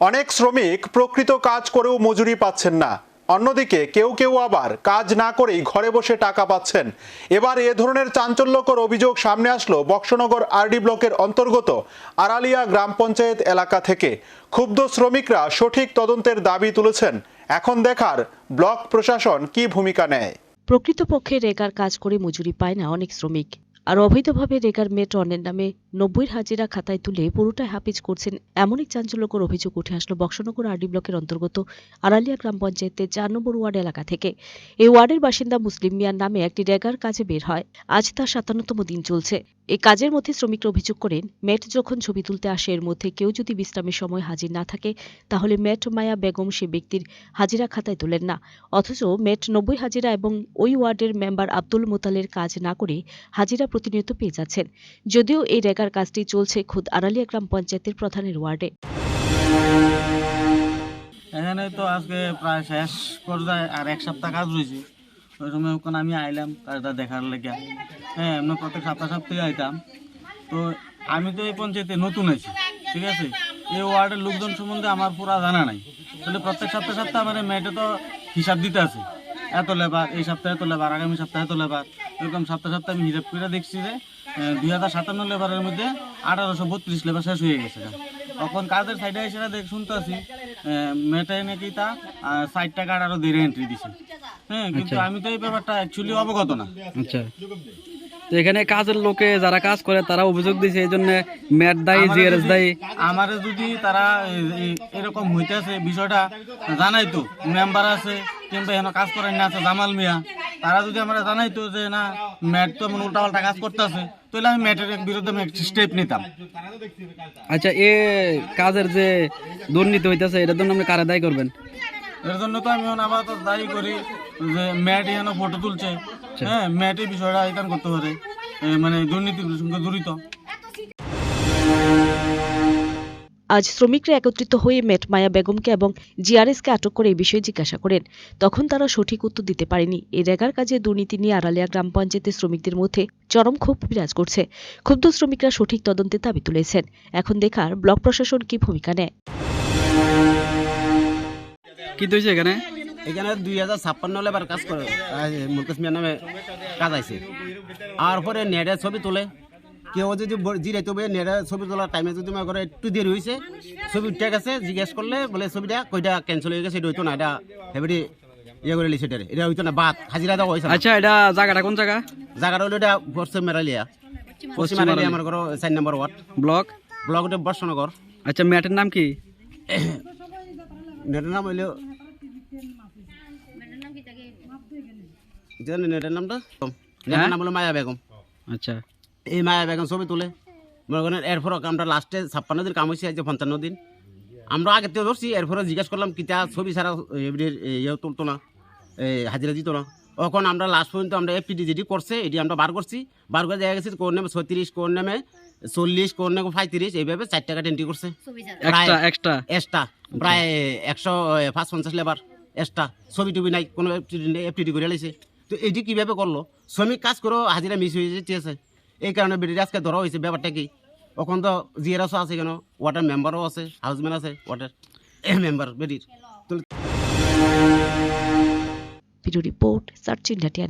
অনেক শ্রমিক প্রকৃত কাজ করেও মজুরি পাচ্ছেন না। অন্যদিকে কেউ কেউ আবার কাজ না করেই ঘরে বসে টাকা পাচ্ছেন। এবার এ ধরনের চাঞ্চল্যকর অভিযোগ সামনে আসলো বক্সনগর আরডি ব্লকের অন্তর্গত আড়ালিয়া গ্রাম পঞ্চায়েত এলাকা থেকে। ক্ষুব্ধ শ্রমিকরা সঠিক তদন্তের দাবি তুলেছেন। এখন দেখার ব্লক প্রশাসন কি ভূমিকা নেয়। প্রকৃতপক্ষে রেগার কাজ করে মজুরি পায় না অনেক শ্রমিক, আর অবৈধভাবে রেগার মেট অন্যের নামে 90 হাজিরা খাতায় তুলে পুরোটাই হাফিজ করছেন, এমন এক চাঞ্চল্যকর অভিযোগ উঠে আসলো বক্সনগর আরডি ব্লকের অন্তর্গত আড়ালিয়া গ্রাম পঞ্চায়েতের 4 নম্বর ওয়ার্ড এলাকা থেকে। এই ওয়ার্ডের বাসিন্দা মুসলিম মিয়ার নামে একটি রেগার কাজে বের হয়। আজ তার 57তম দিন চলছে। এই কাজের মধ্যে শ্রমিকরা অভিযোগ করেন, মেট যখন ছবি তুলতে আসে এর মধ্যে কেউ যদি বিশ্রামের সময় হাজির না থাকে তাহলে মেট মায়া বেগম সে ব্যক্তির হাজিরা খাতায় তোলেন না, অথচ মেট 90 হাজিরা এবং ওই ওয়ার্ডের মেম্বার আব্দুল মোতালের কাজ না করে হাজিরা প্রতিনিয়ত পেয়ে যাচ্ছেন। যদিও এই রেগার কাজটি চলছে খোদ আড়ালিয়া গ্রাম পঞ্চায়েতের প্রধানের ওয়ার্ডে। এখানে তো আজকে প্রায় শেষ পর্যায়ে আর এক সপ্তাহ কাজ রয়েছে। ওই সময় ওখানে আমি আইলাম কাজটা দেখার লেগে। হ্যাঁ, আমরা প্রত্যেক সপ্তাহে আইতাম। তো আমি তো এই পঞ্চায়েতে নতুন আছি, ঠিক আছে। এই ওয়ার্ডের লোকজন সম্বন্ধে আমার পুরা জানা নাই। তাহলে প্রত্যেক সপ্তাহে আমার মেয়েটা তো হিসাব দিতে আছে, এত লেবার, এই সপ্তাহে এত লেবার, আগামী সপ্তাহে এত লেবার, এরকম সপ্তাহে আমি হিসাব করে দেখছি যে 2057 লেবারের মধ্যে 1832 লেবার শেষ হয়ে গেছে। তখন কাজের সাইডে এসে শুনতে আছি মেয়েটাই নাকি তা 60 টাকা আরো দেড় এন্ট্রি দিছে। হ্যাঁ, কিন্তু আমি তো এই ব্যাপারটা অ্যাকচুয়ালি অবগত না। আচ্ছা, তো এখানে কাজের লোকে যারা কাজ করে তারা অভিযোগ দিয়েছে এই জন্য ম্যাট দায়ী, জিআরএস দায়ী। আমার যদি তারা এরকম হইতেছে বিষয়টা জানাইতো, মেম্বার আছে কিংবা এখানে কাজ করেন না আছে জামাল মিয়া, তারা যদি আমরা জানাইতো যে না ম্যাট তো এমন উল্টাপাল্টা কাজ করতেছে, তাহলে আমি ম্যাটের বিরুদ্ধে স্টেপ নিতাম। আচ্ছা, এ কাজের যে দুর্নীতি হইতেছে এটার জন্য আপনি কারা দায়ী করবেন? এর জন্য তো আমি আপাতত দায়ী করি যে ম্যাট এখানে ফটো তুলছে। হ্যাঁ, ম্যাটের বিষয়টা এখানে করতে পারে, মানে দুর্নীতির সঙ্গে জড়িত। আজ শ্রমিকরা একত্রিত হয়ে মেট মায়া বেগমকে এবং জিআরএসকে আটক করে এই বিষয়ে জিজ্ঞাসা করেন। তখন তারা সঠিক উত্তর দিতে পারেনি। এই রেগার কাজে দুর্নীতি নিয়ে আড়ালিয়া গ্রাম পঞ্চায়েতের শ্রমিকদের মধ্যে চরম ক্ষোভ বিরাজ করছে। ক্ষুব্ধ শ্রমিকরা সঠিক তদন্তের দাবি তুলেছেন। এখন দেখার ব্লক প্রশাসন কি ভূমিকা নেয়। কি হয়েছে এখানে? এখানে 2056 লেবার কাজ করে মুকেশ মিয়ার নামে কাজ আছে। আর পরে নেটের ছবি তোলে, কেউ যদি জিরাইতে হবে নেটের ছবি তোলার টাইমে যদি মনে করে একটু দেরি হয়েছে, ছবি উঠে গেছে, জিজ্ঞেস করলে বলে ছবিটা কইটা ক্যান্সেল হয়ে গেছে, এটা হইতো না, এটা হেবি ইয়ে করে লিখে এটা হইতো না, বাদ হাজিরা দেওয়া হয়েছে। আচ্ছা, এটা জায়গাটা কোন জায়গা? জায়গাটা হলো এটা পশ্চিম মেরালিয়া, আমার ঘর 4 নম্বর ওয়ার্ড, ব্লক ওটা বর্ষনগর। আচ্ছা, ম্যাটের নাম কি? নেটের নাম হইলো নেটের নামটা নেটের নাম হলো মায়া বেগম। আচ্ছা, এই মায়া বেগম ছবি তুলে মনে করেন। এরপর আমরা লাস্টে 56 দিন কাম হয়েছে, আজ 55 দিন। আমরা আগে থেকে ধরছি, এরপরে জিজ্ঞেস করলাম কিতা ছবি ছাড়া ইয়ে তুলতো না, হাজিরা দিত না। তখন আমরা লাস্ট পর্যন্ত আমরা এফপিডি যেটি করছে এটি আমরা বার করছি। বার করে দেখা গেছে কোন নামে 36, কোন নামে 40, কোন নামে 35, এইভাবে 4 টাকা এন্ট্রি করছে এক্সট্রা প্রায় 150 লেবার এক্সট্রা। ছবি টবি নাই, কোনো এফপিডি করে লাইছে। তো এটি কিভাবে করলো? শ্রমিক কাজ করেও হাজিরা মিস হয়ে যেতেছে, এই কারণে বেরিয়ে আজকে ধরা হয়েছে। ব্যাপারটা কি? ওখান তো জিআরএসও আছে, কেন ওয়াটার মেম্বারও আছে, হাউসম্যান আছে, ওয়াটার মেম্বার বেরির। Bureau report, search India.